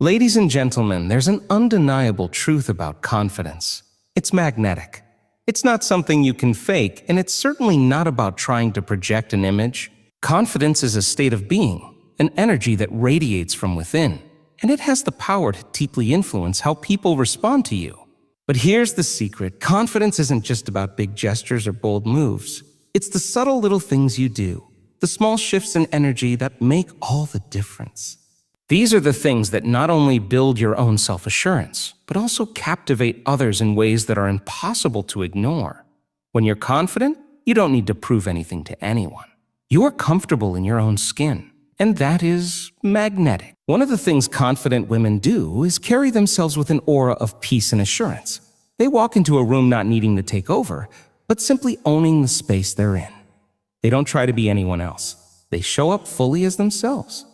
Ladies and gentlemen, there's an undeniable truth about confidence. It's magnetic. It's not something you can fake, and it's certainly not about trying to project an image. Confidence is a state of being, an energy that radiates from within, and it has the power to deeply influence how people respond to you. But here's the secret. Confidence isn't just about big gestures or bold moves. It's the subtle little things you do, the small shifts in energy that make all the difference. These are the things that not only build your own self-assurance, but also captivate others in ways that are impossible to ignore. When you're confident, you don't need to prove anything to anyone. You are comfortable in your own skin, and that is magnetic. One of the things confident women do is carry themselves with an aura of peace and assurance. They walk into a room not needing to take over, but simply owning the space they're in. They don't try to be anyone else. They show up fully as themselves.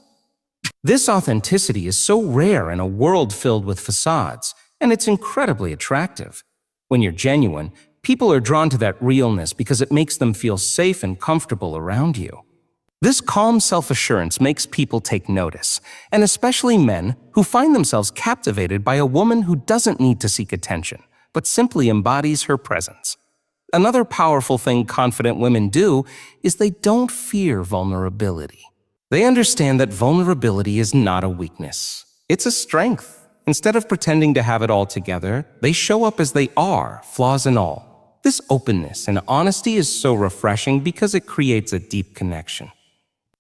This authenticity is so rare in a world filled with facades, and it's incredibly attractive. When you're genuine, people are drawn to that realness because it makes them feel safe and comfortable around you. This calm self-assurance makes people take notice, and especially men who find themselves captivated by a woman who doesn't need to seek attention, but simply embodies her presence. Another powerful thing confident women do is they don't fear vulnerability. They understand that vulnerability is not a weakness. It's a strength. Instead of pretending to have it all together, they show up as they are, flaws and all. This openness and honesty is so refreshing because it creates a deep connection.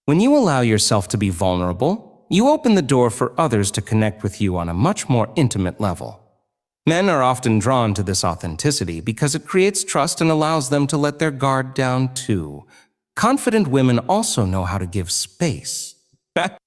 When you allow yourself to be vulnerable, you open the door for others to connect with you on a much more intimate level. Men are often drawn to this authenticity because it creates trust and allows them to let their guard down too. Confident women also know how to give space.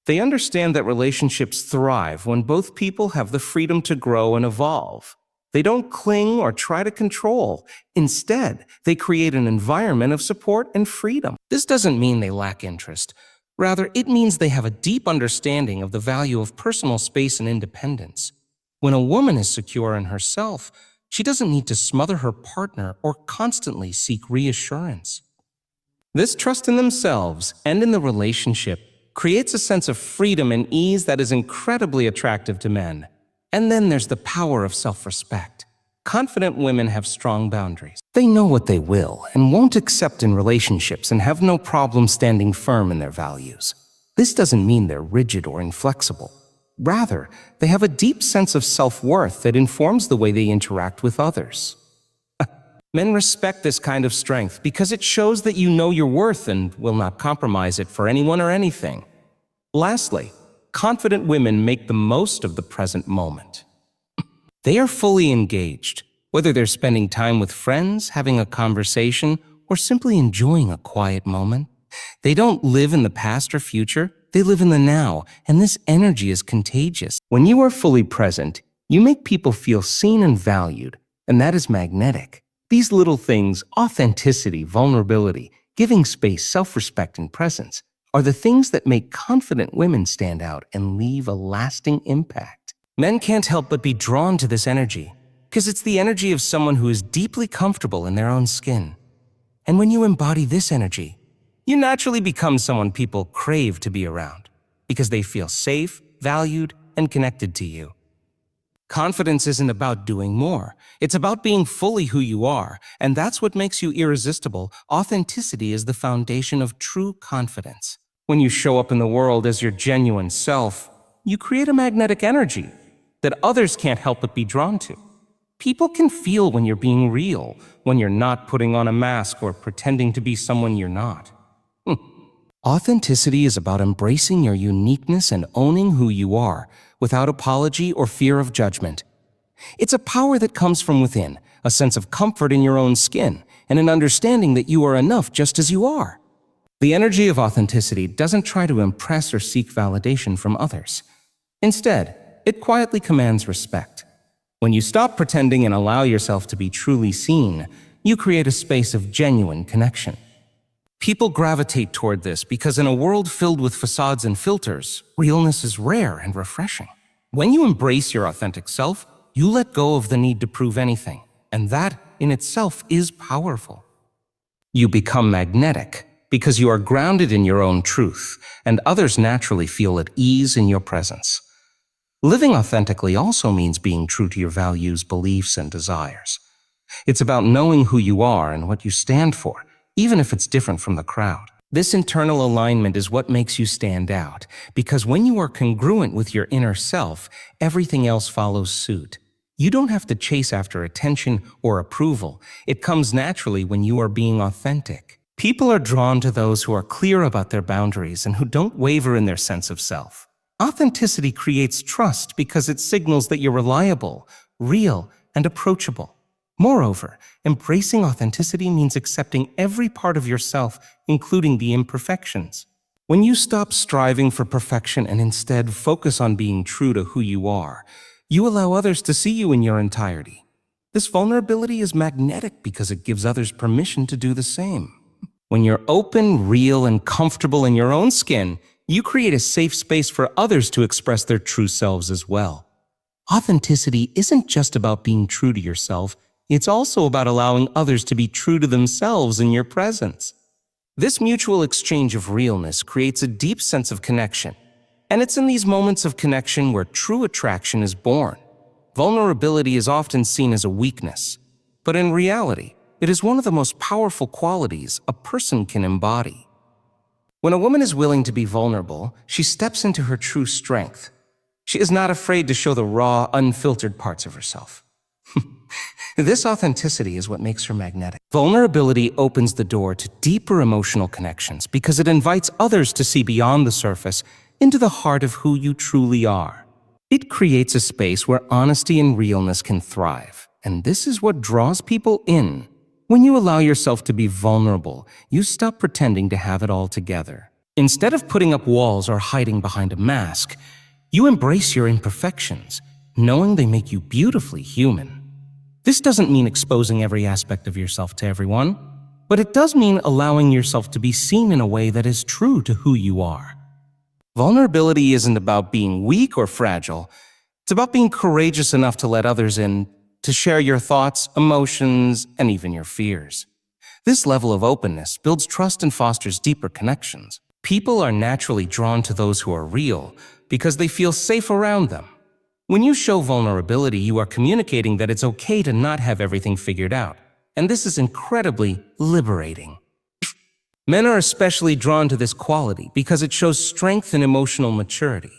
They understand that relationships thrive when both people have the freedom to grow and evolve. They don't cling or try to control. Instead, they create an environment of support and freedom. This doesn't mean they lack interest. Rather, it means they have a deep understanding of the value of personal space and independence. When a woman is secure in herself, she doesn't need to smother her partner or constantly seek reassurance. This trust in themselves and in the relationship creates a sense of freedom and ease that is incredibly attractive to men. And then there's the power of self-respect. Confident women have strong boundaries. They know what they will and won't accept in relationships and have no problem standing firm in their values. This doesn't mean they're rigid or inflexible. Rather, they have a deep sense of self-worth that informs the way they interact with others. Men respect this kind of strength because it shows that you know your worth and will not compromise it for anyone or anything. Lastly, confident women make the most of the present moment. They are fully engaged, whether they're spending time with friends, having a conversation, or simply enjoying a quiet moment. They don't live in the past or future, they live in the now, and this energy is contagious. When you are fully present, you make people feel seen and valued, and that is magnetic. These little things, authenticity, vulnerability, giving space, self-respect, and presence, are the things that make confident women stand out and leave a lasting impact. Men can't help but be drawn to this energy, because it's the energy of someone who is deeply comfortable in their own skin. And when you embody this energy, you naturally become someone people crave to be around, because they feel safe, valued, and connected to you. Confidence isn't about doing more. It's about being fully who you are, and that's what makes you irresistible. Authenticity is the foundation of true confidence. When you show up in the world as your genuine self, you create a magnetic energy that others can't help but be drawn to. People can feel when you're being real, when you're not putting on a mask or pretending to be someone you're not. Authenticity is about embracing your uniqueness and owning who you are, without apology or fear of judgment. It's a power that comes from within, a sense of comfort in your own skin, and an understanding that you are enough just as you are. The energy of authenticity doesn't try to impress or seek validation from others. Instead, it quietly commands respect. When you stop pretending and allow yourself to be truly seen, you create a space of genuine connection. People gravitate toward this because in a world filled with facades and filters, realness is rare and refreshing. When you embrace your authentic self, you let go of the need to prove anything, and that in itself is powerful. You become magnetic because you are grounded in your own truth, and others naturally feel at ease in your presence. Living authentically also means being true to your values, beliefs, and desires. It's about knowing who you are and what you stand for, even if it's different from the crowd. This internal alignment is what makes you stand out, because when you are congruent with your inner self, everything else follows suit. You don't have to chase after attention or approval. It comes naturally when you are being authentic. People are drawn to those who are clear about their boundaries and who don't waver in their sense of self. Authenticity creates trust because it signals that you're reliable, real, and approachable. Moreover, embracing authenticity means accepting every part of yourself, including the imperfections. When you stop striving for perfection and instead focus on being true to who you are, you allow others to see you in your entirety. This vulnerability is magnetic because it gives others permission to do the same. When you're open, real, and comfortable in your own skin, you create a safe space for others to express their true selves as well. Authenticity isn't just about being true to yourself, it's also about allowing others to be true to themselves in your presence. This mutual exchange of realness creates a deep sense of connection, and it's in these moments of connection where true attraction is born. Vulnerability is often seen as a weakness, but in reality, it is one of the most powerful qualities a person can embody. When a woman is willing to be vulnerable, she steps into her true strength. She is not afraid to show the raw, unfiltered parts of herself. This authenticity is what makes her magnetic. Vulnerability opens the door to deeper emotional connections because it invites others to see beyond the surface into the heart of who you truly are. It creates a space where honesty and realness can thrive, and this is what draws people in. When you allow yourself to be vulnerable, you stop pretending to have it all together. Instead of putting up walls or hiding behind a mask, you embrace your imperfections, knowing they make you beautifully human. This doesn't mean exposing every aspect of yourself to everyone, but it does mean allowing yourself to be seen in a way that is true to who you are. Vulnerability isn't about being weak or fragile. It's about being courageous enough to let others in, to share your thoughts, emotions, and even your fears. This level of openness builds trust and fosters deeper connections. People are naturally drawn to those who are real because they feel safe around them. When you show vulnerability, you are communicating that it's okay to not have everything figured out, and this is incredibly liberating. Men are especially drawn to this quality because it shows strength and emotional maturity.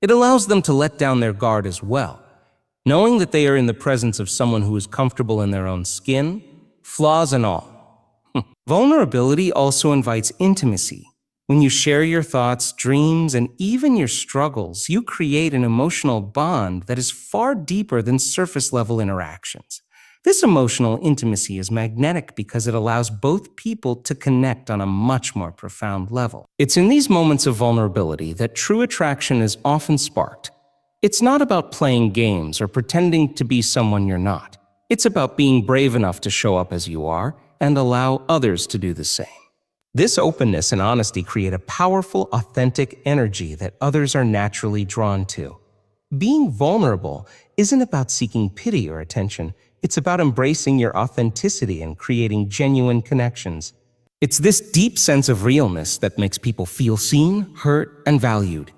It allows them to let down their guard as well, knowing that they are in the presence of someone who is comfortable in their own skin, flaws and all. Vulnerability also invites intimacy. When you share your thoughts, dreams, and even your struggles, you create an emotional bond that is far deeper than surface-level interactions. This emotional intimacy is magnetic because it allows both people to connect on a much more profound level. It's in these moments of vulnerability that true attraction is often sparked. It's not about playing games or pretending to be someone you're not. It's about being brave enough to show up as you are and allow others to do the same. This openness and honesty create a powerful, authentic energy that others are naturally drawn to. Being vulnerable isn't about seeking pity or attention. It's about embracing your authenticity and creating genuine connections. It's this deep sense of realness that makes people feel seen, heard, and valued.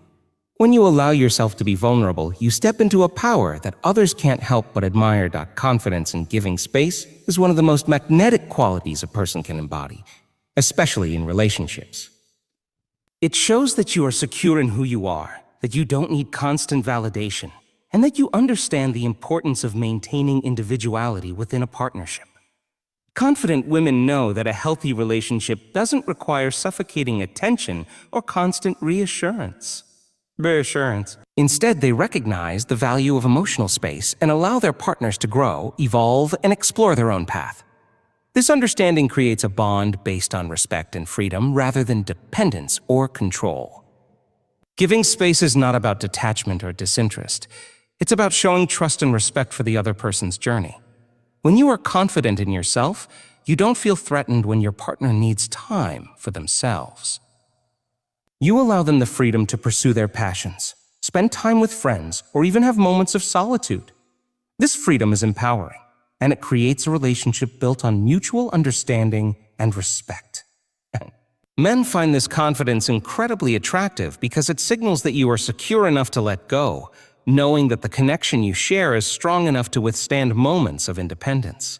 When you allow yourself to be vulnerable, you step into a power that others can't help but admire. Confidence and giving space is one of the most magnetic qualities a person can embody, especially in relationships. It shows that you are secure in who you are, that you don't need constant validation, and that you understand the importance of maintaining individuality within a partnership. Confident women know that a healthy relationship doesn't require suffocating attention or constant reassurance. Instead, they recognize the value of emotional space and allow their partners to grow, evolve, and explore their own path. This understanding creates a bond based on respect and freedom rather than dependence or control. Giving space is not about detachment or disinterest. It's about showing trust and respect for the other person's journey. When you are confident in yourself, you don't feel threatened when your partner needs time for themselves. You allow them the freedom to pursue their passions, spend time with friends, or even have moments of solitude. This freedom is empowering, and it creates a relationship built on mutual understanding and respect. Men find this confidence incredibly attractive because it signals that you are secure enough to let go, knowing that the connection you share is strong enough to withstand moments of independence.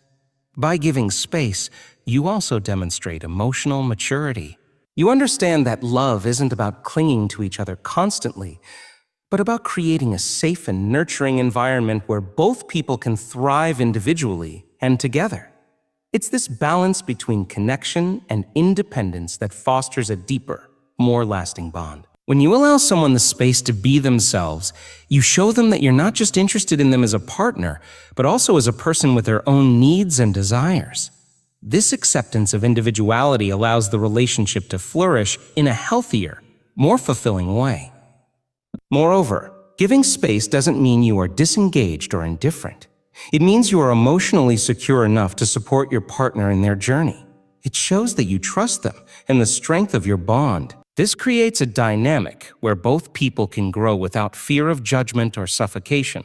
By giving space, you also demonstrate emotional maturity. You understand that love isn't about clinging to each other constantly, but about creating a safe and nurturing environment where both people can thrive individually and together. It's this balance between connection and independence that fosters a deeper, more lasting bond. When you allow someone the space to be themselves, you show them that you're not just interested in them as a partner, but also as a person with their own needs and desires. This acceptance of individuality allows the relationship to flourish in a healthier, more fulfilling way. Moreover, giving space doesn't mean you are disengaged or indifferent. It means you are emotionally secure enough to support your partner in their journey. It shows that you trust them and the strength of your bond. This creates a dynamic where both people can grow without fear of judgment or suffocation.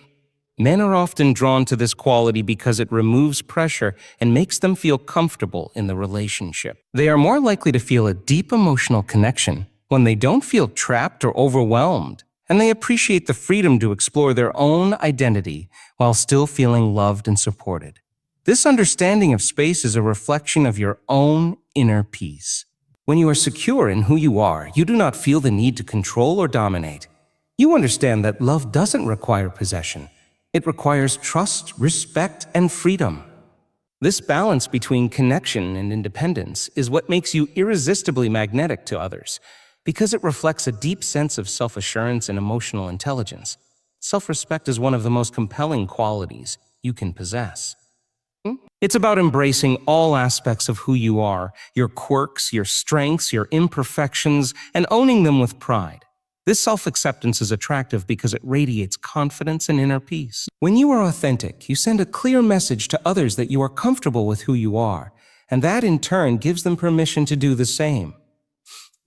Men are often drawn to this quality because it removes pressure and makes them feel comfortable in the relationship. They are more likely to feel a deep emotional connection when they don't feel trapped or overwhelmed, and they appreciate the freedom to explore their own identity while still feeling loved and supported. This understanding of space is a reflection of your own inner peace. When you are secure in who you are, you do not feel the need to control or dominate. You understand that love doesn't require possession. It requires trust, respect, and freedom. This balance between connection and independence is what makes you irresistibly magnetic to others, because it reflects a deep sense of self-assurance and emotional intelligence. Self-respect is one of the most compelling qualities you can possess. It's about embracing all aspects of who you are, your quirks, your strengths, your imperfections, and owning them with pride. This self-acceptance is attractive because it radiates confidence and inner peace. When you are authentic, you send a clear message to others that you are comfortable with who you are, and that in turn gives them permission to do the same.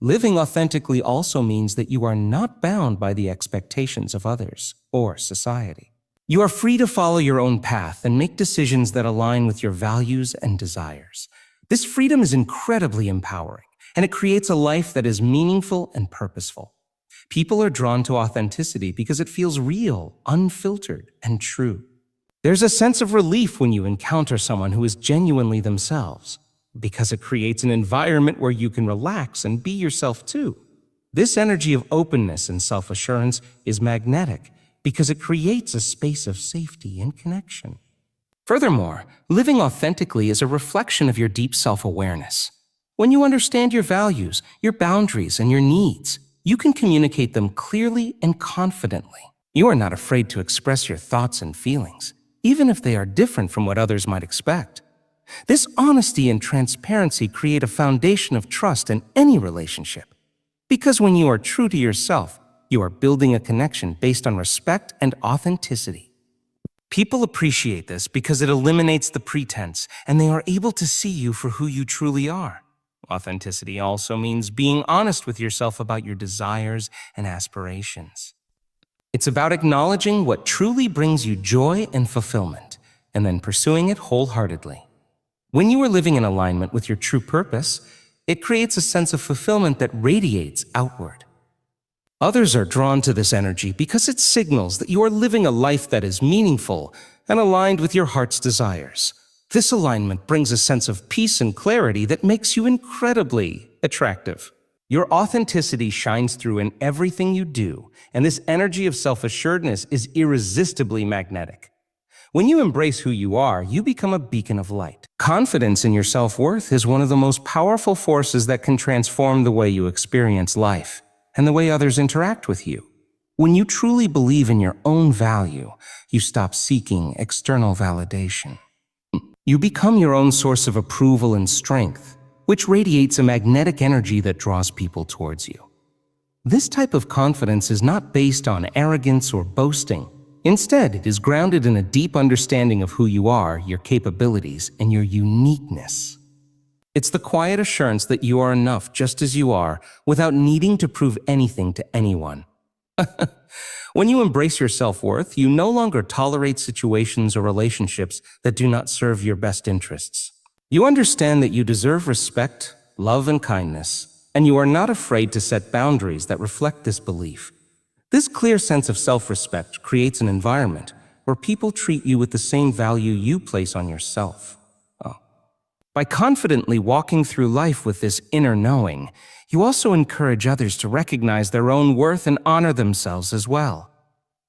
Living authentically also means that you are not bound by the expectations of others or society. You are free to follow your own path and make decisions that align with your values and desires. This freedom is incredibly empowering, and it creates a life that is meaningful and purposeful. People are drawn to authenticity because it feels real, unfiltered, and true. There's a sense of relief when you encounter someone who is genuinely themselves, because it creates an environment where you can relax and be yourself too. This energy of openness and self-assurance is magnetic because it creates a space of safety and connection. Furthermore, living authentically is a reflection of your deep self-awareness. When you understand your values, your boundaries, and your needs, you can communicate them clearly and confidently. You are not afraid to express your thoughts and feelings, even if they are different from what others might expect. This honesty and transparency create a foundation of trust in any relationship. Because when you are true to yourself, you are building a connection based on respect and authenticity. People appreciate this because it eliminates the pretense, and they are able to see you for who you truly are. Authenticity also means being honest with yourself about your desires and aspirations. It's about acknowledging what truly brings you joy and fulfillment, and then pursuing it wholeheartedly. When you are living in alignment with your true purpose, it creates a sense of fulfillment that radiates outward. Others are drawn to this energy because it signals that you are living a life that is meaningful and aligned with your heart's desires. This alignment brings a sense of peace and clarity that makes you incredibly attractive. Your authenticity shines through in everything you do, and this energy of self-assuredness is irresistibly magnetic. When you embrace who you are, you become a beacon of light. Confidence in your self-worth is one of the most powerful forces that can transform the way you experience life and the way others interact with you. When you truly believe in your own value, you stop seeking external validation. You become your own source of approval and strength, which radiates a magnetic energy that draws people towards you. This type of confidence is not based on arrogance or boasting. Instead, it is grounded in a deep understanding of who you are, your capabilities, and your uniqueness. It's the quiet assurance that you are enough just as you are, without needing to prove anything to anyone. When you embrace your self-worth, you no longer tolerate situations or relationships that do not serve your best interests. You understand that you deserve respect, love, and kindness, and you are not afraid to set boundaries that reflect this belief. This clear sense of self-respect creates an environment where people treat you with the same value you place on yourself. By confidently walking through life with this inner knowing, you also encourage others to recognize their own worth and honor themselves as well.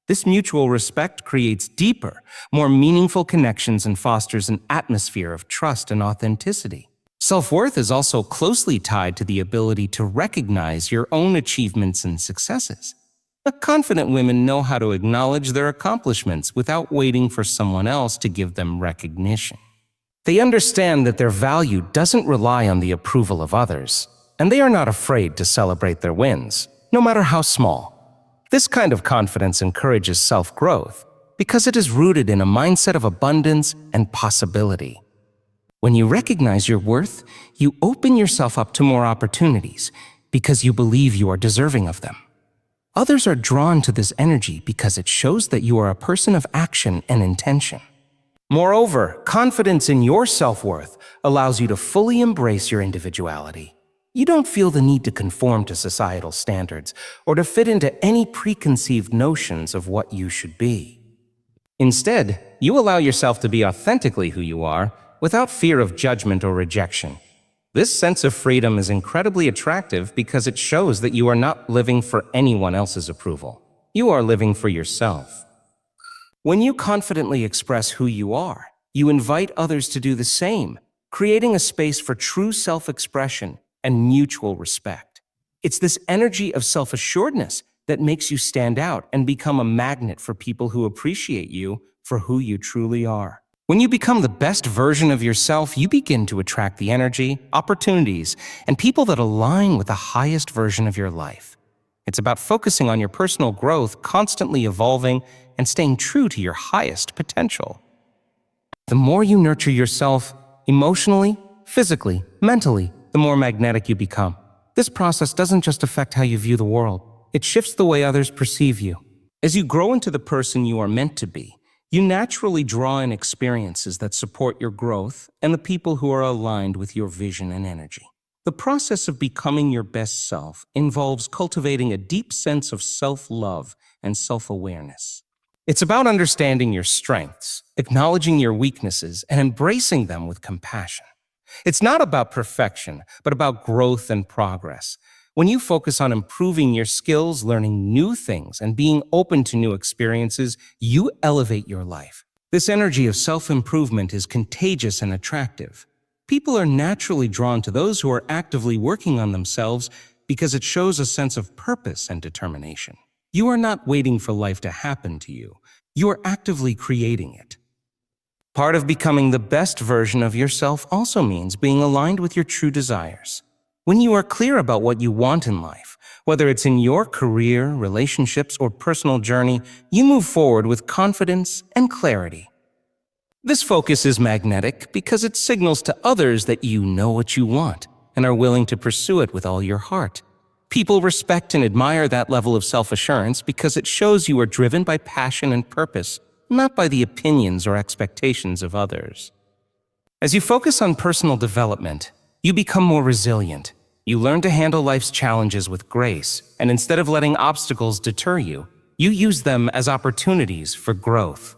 This mutual respect creates deeper, more meaningful connections and fosters an atmosphere of trust and authenticity. Self-worth is also closely tied to the ability to recognize your own achievements and successes. Confident women know how to acknowledge their accomplishments without waiting for someone else to give them recognition. They understand that their value doesn't rely on the approval of others, and they are not afraid to celebrate their wins, no matter how small. This kind of confidence encourages self-growth because it is rooted in a mindset of abundance and possibility. When you recognize your worth, you open yourself up to more opportunities because you believe you are deserving of them. Others are drawn to this energy because it shows that you are a person of action and intention. Moreover, confidence in your self-worth allows you to fully embrace your individuality. You don't feel the need to conform to societal standards or to fit into any preconceived notions of what you should be. Instead, you allow yourself to be authentically who you are without fear of judgment or rejection. This sense of freedom is incredibly attractive because it shows that you are not living for anyone else's approval. You are living for yourself. When you confidently express who you are, you invite others to do the same, creating a space for true self-expression and mutual respect. It's this energy of self-assuredness that makes you stand out and become a magnet for people who appreciate you for who you truly are. When you become the best version of yourself, you begin to attract the energy, opportunities, and people that align with the highest version of your life. It's about focusing on your personal growth, constantly evolving, and staying true to your highest potential. The more you nurture yourself, emotionally, physically, mentally, the more magnetic you become. This process doesn't just affect how you view the world, it shifts the way others perceive you. As you grow into the person you are meant to be, you naturally draw in experiences that support your growth and the people who are aligned with your vision and energy. The process of becoming your best self involves cultivating a deep sense of self-love and self-awareness. It's about understanding your strengths, acknowledging your weaknesses, and embracing them with compassion. It's not about perfection, but about growth and progress. When you focus on improving your skills, learning new things, and being open to new experiences, you elevate your life. This energy of self-improvement is contagious and attractive. People are naturally drawn to those who are actively working on themselves because it shows a sense of purpose and determination. You are not waiting for life to happen to you. You are actively creating it. Part of becoming the best version of yourself also means being aligned with your true desires. When you are clear about what you want in life, whether it's in your career, relationships, or personal journey, you move forward with confidence and clarity. This focus is magnetic because it signals to others that you know what you want and are willing to pursue it with all your heart. People respect and admire that level of self-assurance because it shows you are driven by passion and purpose, not by the opinions or expectations of others. As you focus on personal development, you become more resilient. You learn to handle life's challenges with grace, and instead of letting obstacles deter you, you use them as opportunities for growth.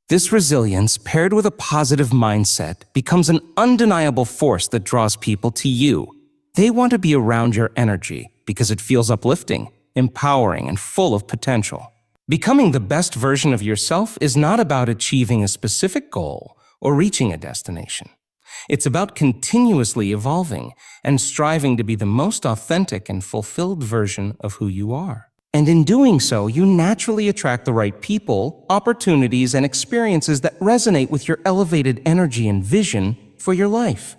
This resilience, paired with a positive mindset, becomes an undeniable force that draws people to you. They want to be around your energy because it feels uplifting, empowering, and full of potential. Becoming the best version of yourself is not about achieving a specific goal or reaching a destination. It's about continuously evolving and striving to be the most authentic and fulfilled version of who you are. And in doing so, you naturally attract the right people, opportunities, and experiences that resonate with your elevated energy and vision for your life.